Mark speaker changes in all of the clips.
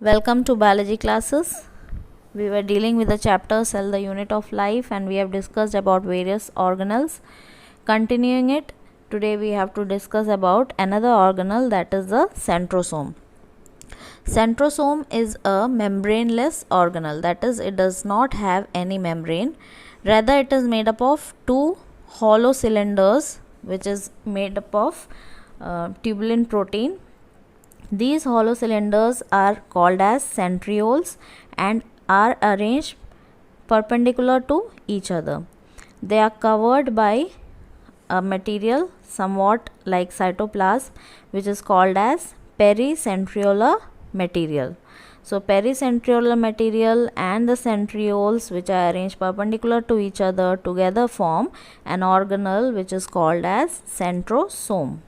Speaker 1: Welcome to biology classes. We were dealing with the chapter Cell, the Unit of Life, and we have discussed about various organelles. Continuing it, today we have to discuss about another organelle, that is the centrosome. Centrosome is a membraneless organelle, that is, it does not have any membrane. Rather, it is made up of two hollow cylinders, which is made up of tubulin protein. These hollow cylinders are called as centrioles and are arranged perpendicular to each other. They are covered by a material somewhat like cytoplasm, which is called as pericentriolar material. So pericentriolar material and the centrioles, which are arranged perpendicular to each other, together form an organelle which is called as centrosome.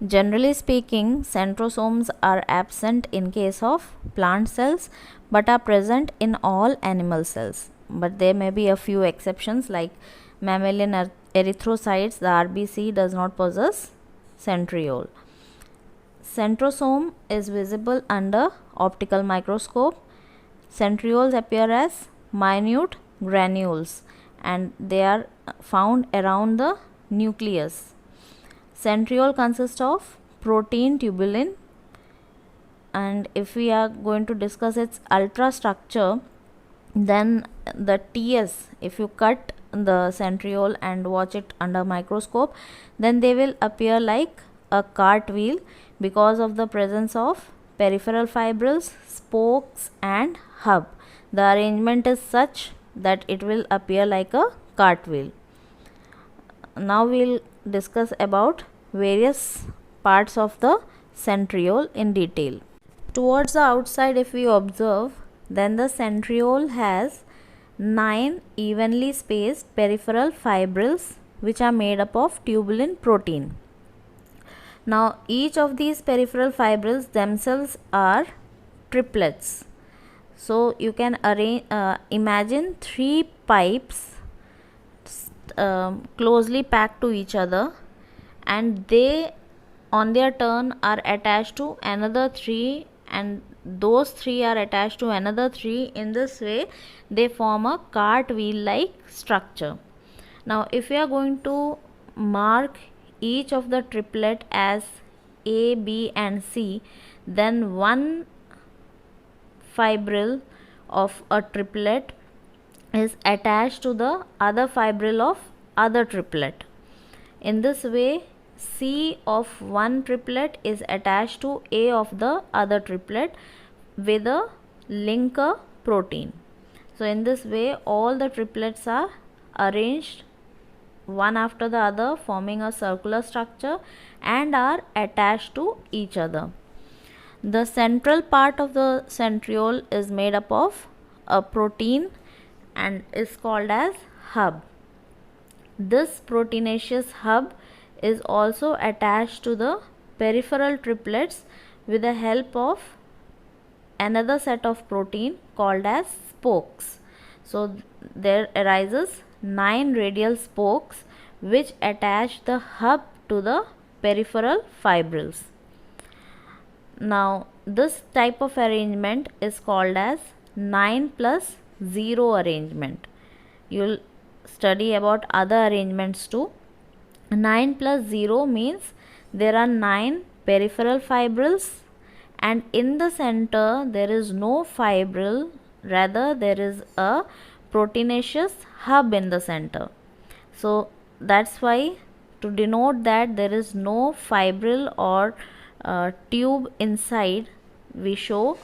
Speaker 1: Generally speaking, centrosomes are absent in case of plant cells but are present in all animal cells. But there may be a few exceptions, like mammalian erythrocytes, the RBC does not possess centriole. Centrosome is visible under optical microscope. Centrioles appear as minute granules and they are found around the nucleus. Centriole consists of protein tubulin, and if we are going to discuss its ultrastructure, then the TS, if you cut the centriole and watch it under microscope, then they will appear like a cartwheel because of the presence of peripheral fibrils, spokes and hub. The arrangement is such that it will appear like a cartwheel. Now we will discuss about various parts of the centriole in detail. Towards the outside, if we observe, then the centriole has 9 evenly spaced peripheral fibrils which are made up of tubulin protein. Now each of these peripheral fibrils themselves are triplets. So you can imagine 3 pipes closely packed to each other, and they on their turn are attached to another 3, and those 3 are attached to another 3. In this way they form a cartwheel like structure. Now if we are going to mark each of the triplet as A, B and C, then one fibril of a triplet is attached to the other fibril of other triplet. In this way, C of one triplet is attached to A of the other triplet with a linker protein. So in this way, all the triplets are arranged one after the other, forming a circular structure and are attached to each other. The central part of the centriole is made up of a protein and is called as hub. This proteinaceous hub is also attached to the peripheral triplets with the help of another set of protein called as spokes. So there arises 9 radial spokes which attach the hub to the peripheral fibrils. Now this type of arrangement is called as 9+0 arrangement. You will study about other arrangements too. 9+0 means there are 9 peripheral fibrils and in the center there is no fibril, rather there is a proteinaceous hub in the center. So that's why, to denote that there is no fibril or tube inside, we show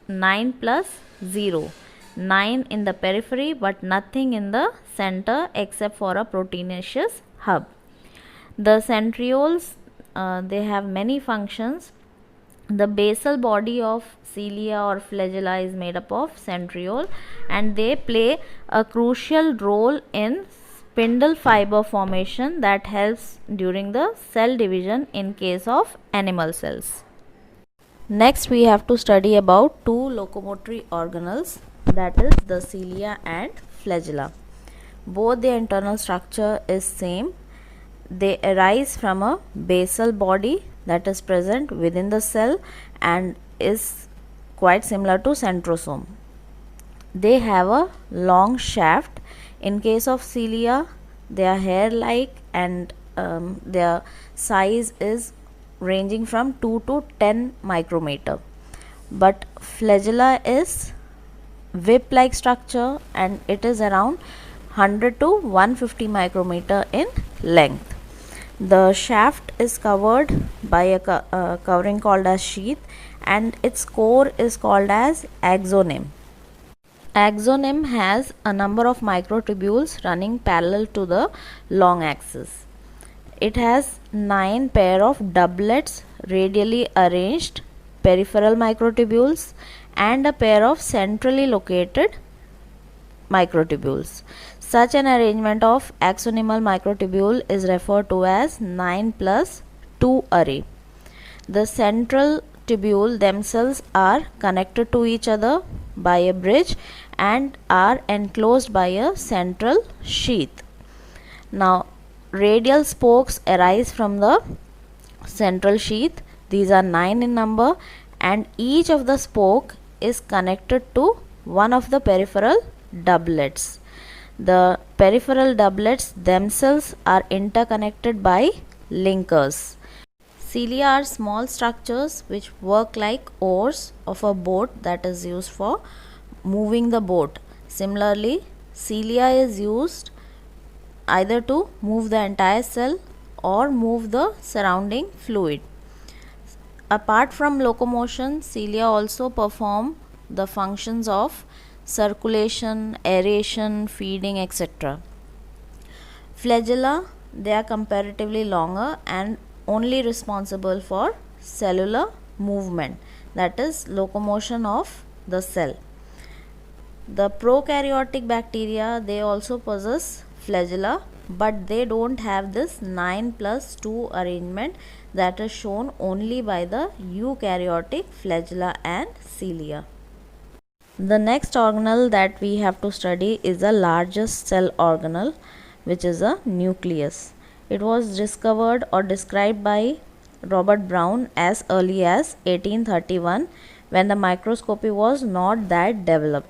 Speaker 1: 9+0. 9 in the periphery but nothing in the center except for a proteinaceous hub. The centrioles, they have many functions. The basal body of cilia or flagella is made up of centriole and they play a crucial role in spindle fiber formation that helps during the cell division in case of animal cells. Next we have to study about 2 locomotory organelles, that is the cilia and flagella. Both the internal structure is same. They arise from a basal body that is present within the cell and is quite similar to centrosome. They have a long shaft. In case of cilia, they are hair-like, and their size is ranging from 2 to 10 micrometer. But flagella is whip-like structure, and it is around 100 to 150 micrometer in length. The shaft is covered by a covering called as sheath, and its core is called as axoneme. Axoneme has a number of microtubules running parallel to the long axis. It has 9 pair of doublets radially arranged peripheral microtubules and a pair of centrally located microtubules. Such an arrangement of axonemal microtubule is referred to as 9 plus 2 array. The central tubule themselves are connected to each other by a bridge and are enclosed by a central sheath. Now, radial spokes arise from the central sheath. These are 9 in number, and each of the spoke is connected to one of the peripheral doublets. The peripheral doublets themselves are interconnected by linkers. Cilia are small structures which work like oars of a boat that is used for moving the boat. Similarly, cilia is used either to move the entire cell or move the surrounding fluid. Apart from locomotion, cilia also perform the functions of circulation, aeration, feeding, etc. Flagella, they are comparatively longer and only responsible for cellular movement, that is locomotion of the cell. The prokaryotic bacteria, they also possess flagella, but they don't have this 9 plus 2 arrangement that is shown only by the eukaryotic flagella and cilia. The next organelle that we have to study is the largest cell organelle, which is a nucleus. It was discovered or described by Robert Brown as early as 1831, when the microscopy was not that developed.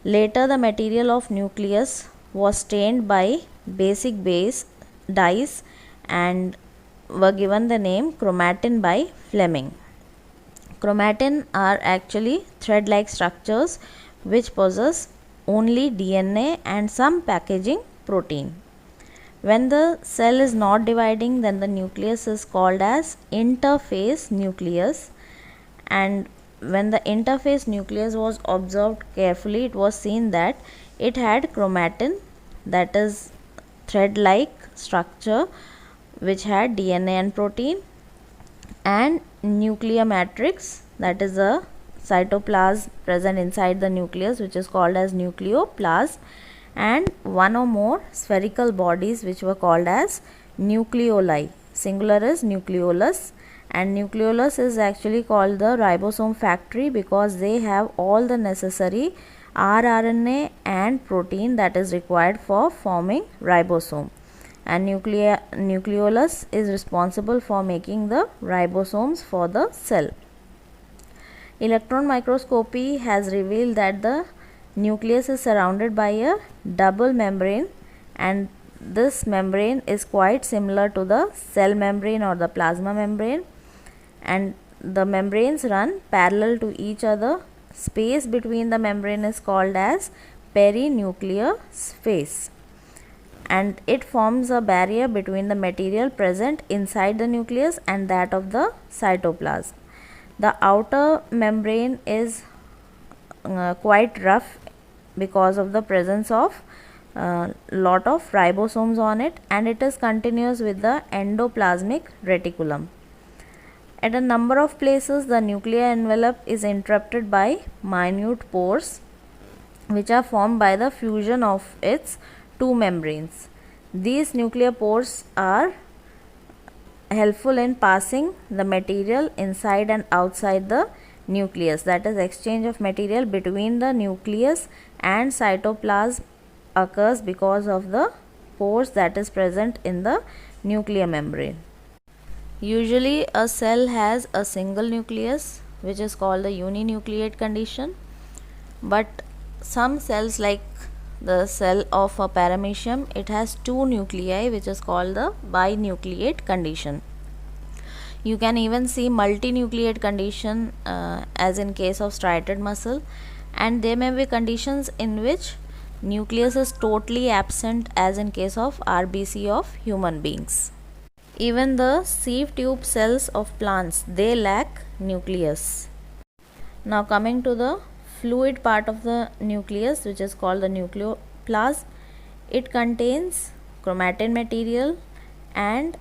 Speaker 1: Later, the material of nucleus was stained by basic base dyes and were given the name chromatin by Fleming. Chromatin are actually thread-like structures which possess only DNA and some packaging protein. When the cell is not dividing, then the nucleus is called as interphase nucleus, and when the interphase nucleus was observed carefully, it was seen that it had chromatin, that is thread-like structure which had DNA and protein, and nuclear matrix, that is a cytoplasm present inside the nucleus which is called as nucleoplasm, and one or more spherical bodies which were called as nucleoli. Singular is nucleolus, and nucleolus is actually called the ribosome factory because they have all the necessary rRNA and protein that is required for forming ribosome, and nucleolus is responsible for making the ribosomes for the cell. Electron microscopy has revealed that the nucleus is surrounded by a double membrane, and this membrane is quite similar to the cell membrane or the plasma membrane, and the membranes run parallel to each other. Space between the membrane is called as perinuclear space, and it forms a barrier between the material present inside the nucleus and that of the cytoplasm. The outer membrane is quite rough because of the presence of lot of ribosomes on it, and it is continuous with the endoplasmic reticulum. At a number of places, the nuclear envelope is interrupted by minute pores which are formed by the fusion of its two membranes. These nuclear pores are helpful in passing the material inside and outside the nucleus, that is exchange of material between the nucleus and cytoplasm occurs because of the pores that is present in the nuclear membrane. Usually a cell has a single nucleus which is called the uninucleate condition. But some cells, like the cell of a paramecium, it has two nuclei, which is called the binucleate condition. You can even see multinucleate condition as in case of striated muscle, and there may be conditions in which nucleus is totally absent as in case of RBC of human beings. Even the sieve tube cells of plants, they lack nucleus. Now coming to the fluid part of the nucleus, which is called the nucleoplasm, it contains chromatin material and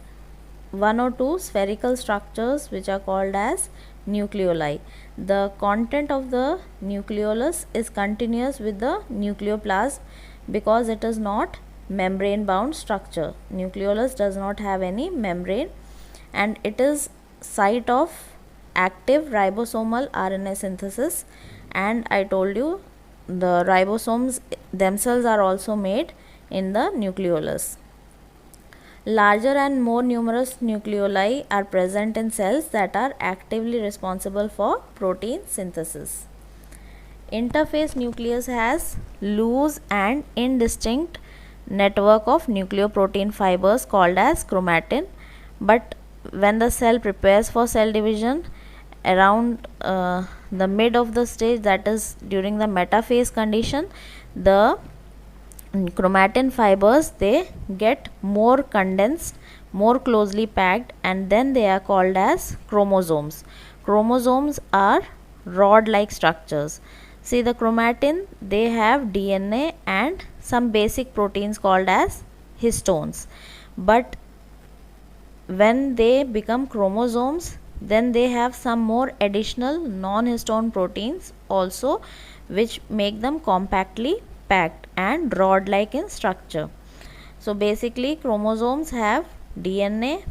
Speaker 1: one or two spherical structures which are called as nucleoli. The content of the nucleolus is continuous with the nucleoplasm because it is not membrane bound structure. Nucleolus does not have any membrane, and it is site of active ribosomal RNA synthesis. And I told you the ribosomes themselves are also made in the nucleolus. Larger and more numerous nucleoli are present in cells that are actively responsible for protein synthesis. Interphase nucleus has loose and indistinct network of nucleoprotein fibers called as chromatin, but when the cell prepares for cell division around the mid of the stage, that is during the metaphase condition, the chromatin fibers, they get more condensed, more closely packed, and then they are called as chromosomes. Chromosomes are rod like structures. See, the chromatin, they have DNA and some basic proteins called as histones, but when they become chromosomes, then they have some more additional non-histone proteins also, which make them compactly packed and rod like in structure. So basically chromosomes have DNA,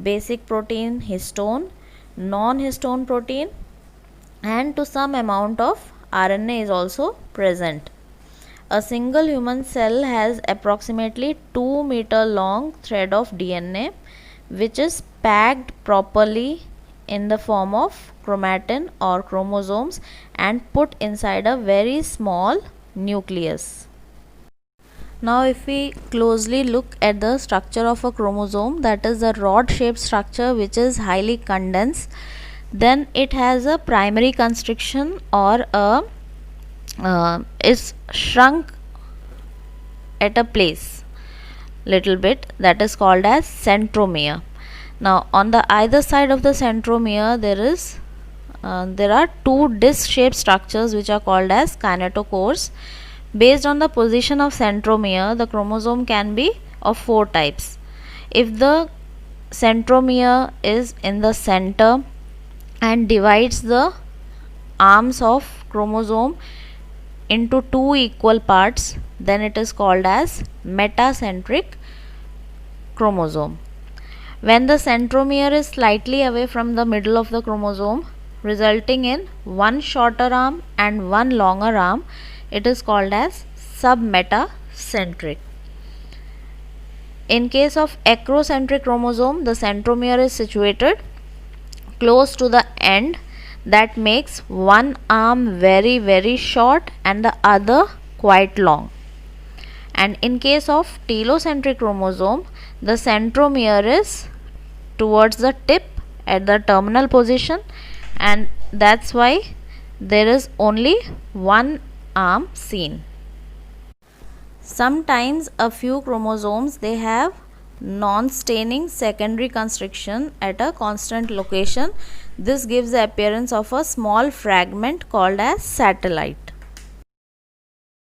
Speaker 1: basic protein histone, non-histone protein, and to some amount of RNA is also present. A single human cell has approximately 2 meter long thread of DNA, which is packed properly in the form of chromatin or chromosomes and put inside a very small nucleus. Now if we closely look at the structure of a chromosome, that is the rod shaped structure which is highly condensed, then it has a primary constriction or is shrunk at a place little bit, that is called as centromere. Now on the either side of the centromere there are two disc shaped structures which are called as kinetochores. Based on the position of centromere, the chromosome can be of four types. If the centromere is in the center and divides the arms of chromosome into two equal parts, then it is called as metacentric chromosome. When the centromere is slightly away from the middle of the chromosome, resulting in one shorter arm and one longer arm, it is called as submetacentric. In case of acrocentric chromosome, the centromere is situated close to the end, that makes one arm very short and the other quite long. And in case of telocentric chromosome, the centromere is towards the tip at the terminal position, and that's why there is only one arm seen. Sometimes a few chromosomes, they have non-staining secondary constriction at a constant location. This gives the appearance of a small fragment called as satellite.